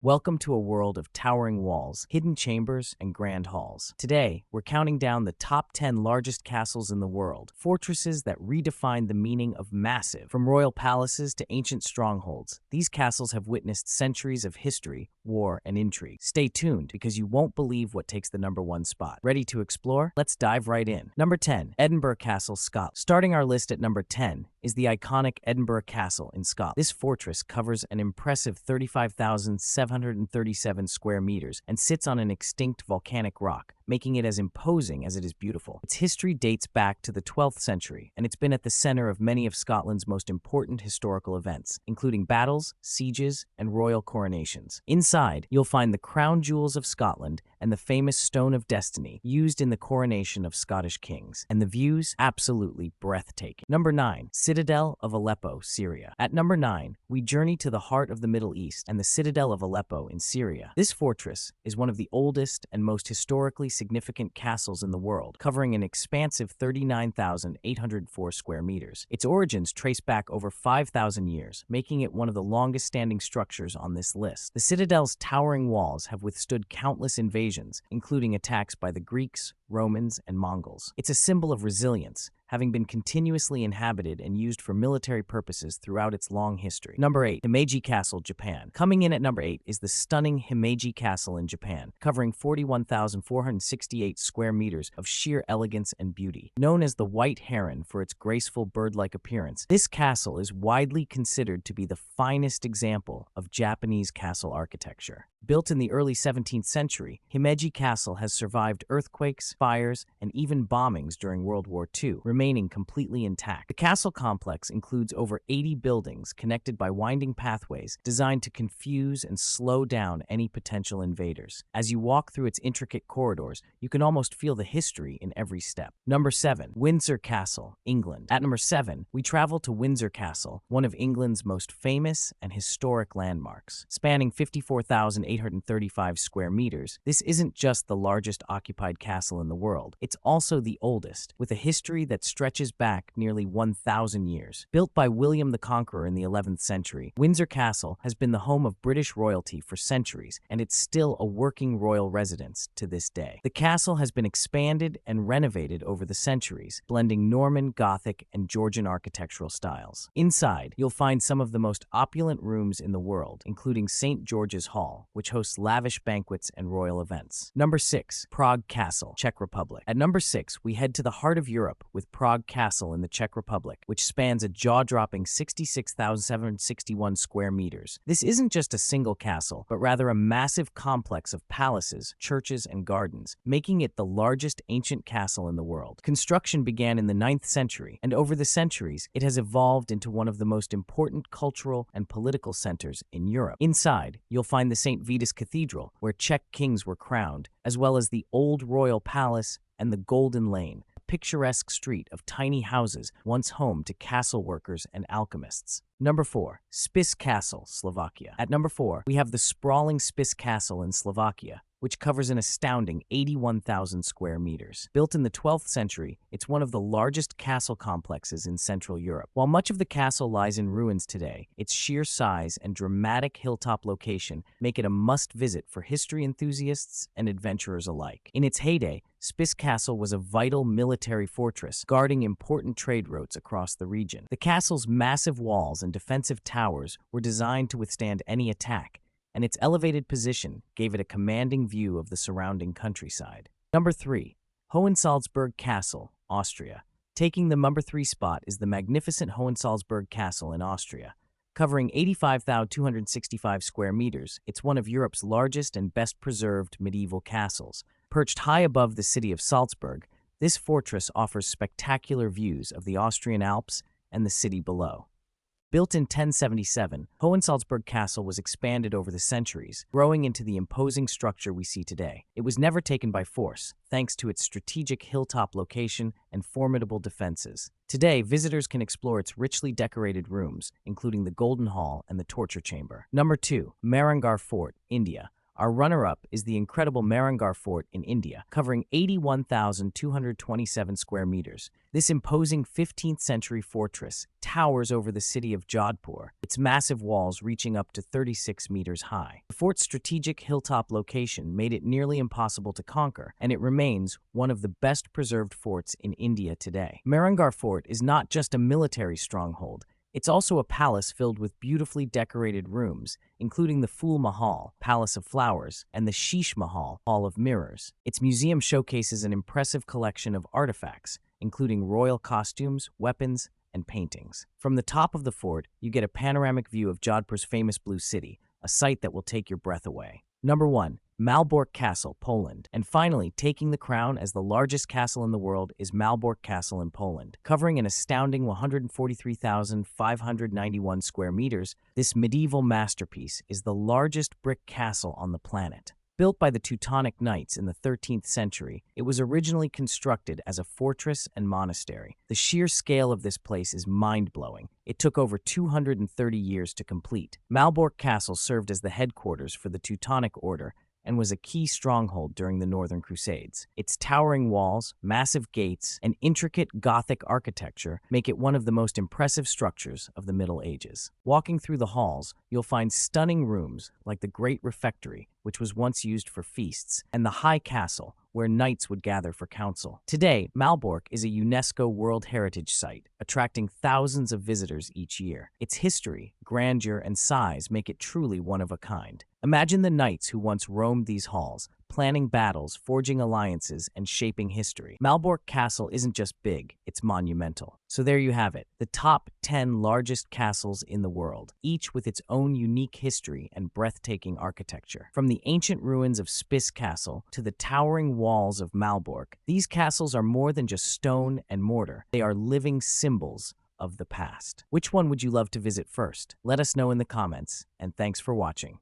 Welcome to a world of towering walls, hidden chambers, and grand halls. Today, we're counting down the top 10 largest castles in the world, fortresses that redefine the meaning of massive. From royal palaces to ancient strongholds, these castles have witnessed centuries of history, war, and intrigue. Stay tuned because you won't believe what takes the number one spot. Ready to explore? Let's dive right in. Number 10, Edinburgh Castle, Scotland. Starting our list at number 10 is the iconic Edinburgh Castle in Scotland. This fortress covers an impressive 35,737 square meters and sits on an extinct volcanic rock, making it as imposing as it is beautiful. Its history dates back to the 12th century, and it's been at the center of many of Scotland's most important historical events, including battles, sieges, and royal coronations. Inside, you'll find the crown jewels of Scotland and the famous Stone of Destiny used in the coronation of Scottish kings. And the views, absolutely breathtaking. Number 9, Citadel of Aleppo, Syria. At number 9, we journey to the heart of the Middle East and the Citadel of Aleppo in Syria. This fortress is one of the oldest and most historically significant castles in the world, covering an expansive 39,804 square meters. Its origins trace back over 5,000 years, making it one of the longest-standing structures on this list. The citadel's towering walls have withstood countless invasions, including attacks by the Greeks, Romans, and Mongols. It's a symbol of resilience, having been continuously inhabited and used for military purposes throughout its long history. Number 8, Himeji Castle, Japan. Coming in at number 8 is the stunning Himeji Castle in Japan, covering 41,468 square meters of sheer elegance and beauty. Known as the White Heron for its graceful bird-like appearance, this castle is widely considered to be the finest example of Japanese castle architecture. Built in the early 17th century, Himeji Castle has survived earthquakes, fires, and even bombings during World War II, remaining completely intact. The castle complex includes over 80 buildings connected by winding pathways designed to confuse and slow down any potential invaders. As you walk through its intricate corridors, you can almost feel the history in every step. Number 7, Windsor Castle, England. At number 7, we travel to Windsor Castle, one of England's most famous and historic landmarks. Spanning 54,835 square meters, this isn't just the largest occupied castle in the world, it's also the oldest, with a history that stretches back nearly 1,000 years. Built by William the Conqueror in the 11th century, Windsor Castle has been the home of British royalty for centuries, and it's still a working royal residence to this day. The castle has been expanded and renovated over the centuries, blending Norman, Gothic, and Georgian architectural styles. Inside, you'll find some of the most opulent rooms in the world, including St. George's Hall, which hosts lavish banquets and royal events. Number 6, Prague Castle, Czech Republic. At number 6, we head to the heart of Europe with Prague Castle in the Czech Republic, which spans a jaw-dropping 66,761 square meters. This isn't just a single castle, but rather a massive complex of palaces, churches, and gardens, making it the largest ancient castle in the world. Construction began in the 9th century, and over the centuries, it has evolved into one of the most important cultural and political centers in Europe. Inside, you'll find the St. Vitus Cathedral, where Czech kings were crowned, as well as the Old Royal Palace and the Golden Lane, picturesque street of tiny houses once home to castle workers and alchemists. Number 4, Spiš Castle, Slovakia. At number 4, we have the sprawling Spiš Castle in Slovakia, which covers an astounding 81,000 square meters. Built in the 12th century, it's one of the largest castle complexes in Central Europe. While much of the castle lies in ruins today, its sheer size and dramatic hilltop location make it a must-visit for history enthusiasts and adventurers alike. In its heyday, Spiš Castle was a vital military fortress, guarding important trade routes across the region. The castle's massive walls and defensive towers were designed to withstand any attack, and its elevated position gave it a commanding view of the surrounding countryside. Number 3, Hohensalzburg Castle, Austria. Taking the number 3 spot is the magnificent Hohensalzburg Castle in Austria. Covering 85,265 square meters, it's one of Europe's largest and best-preserved medieval castles. Perched high above the city of Salzburg, this fortress offers spectacular views of the Austrian Alps and the city below. Built in 1077, Hohensalzburg Castle was expanded over the centuries, growing into the imposing structure we see today. It was never taken by force, thanks to its strategic hilltop location and formidable defenses. Today, visitors can explore its richly decorated rooms, including the Golden Hall and the Torture Chamber. Number 2, Mehrangarh Fort, India. Our runner-up is the incredible Mehrangarh Fort in India, covering 81,227 square meters. This imposing 15th century fortress towers over the city of Jodhpur, its massive walls reaching up to 36 meters high. The fort's strategic hilltop location made it nearly impossible to conquer, and it remains one of the best preserved forts in India today. Mehrangarh Fort is not just a military stronghold, it's also a palace filled with beautifully decorated rooms, including the Phul Mahal, Palace of Flowers, and the Sheesh Mahal, Hall of Mirrors. Its museum showcases an impressive collection of artifacts, including royal costumes, weapons, and paintings. From the top of the fort, you get a panoramic view of Jodhpur's famous Blue City, a sight that will take your breath away. Number 1. Malbork Castle, Poland. And finally, taking the crown as the largest castle in the world is Malbork Castle in Poland. Covering an astounding 143,591 square meters, this medieval masterpiece is the largest brick castle on the planet. Built by the Teutonic Knights in the 13th century, it was originally constructed as a fortress and monastery. The sheer scale of this place is mind-blowing. It took over 230 years to complete. Malbork Castle served as the headquarters for the Teutonic Order and was a key stronghold during the Northern Crusades. Its towering walls, massive gates, and intricate Gothic architecture make it one of the most impressive structures of the Middle Ages. Walking through the halls, you'll find stunning rooms like the Great Refectory, which was once used for feasts, and the High Castle, where knights would gather for council. Today, Malbork is a UNESCO World Heritage Site, attracting thousands of visitors each year. Its history, grandeur, and size make it truly one of a kind. Imagine the knights who once roamed these halls, planning battles, forging alliances, and shaping history. Malbork Castle isn't just big, it's monumental. So there you have it, the top 10 largest castles in the world, each with its own unique history and breathtaking architecture. From the ancient ruins of Spiš Castle to the towering walls of Malbork, these castles are more than just stone and mortar. They are living symbols of the past. Which one would you love to visit first? Let us know in the comments, and thanks for watching.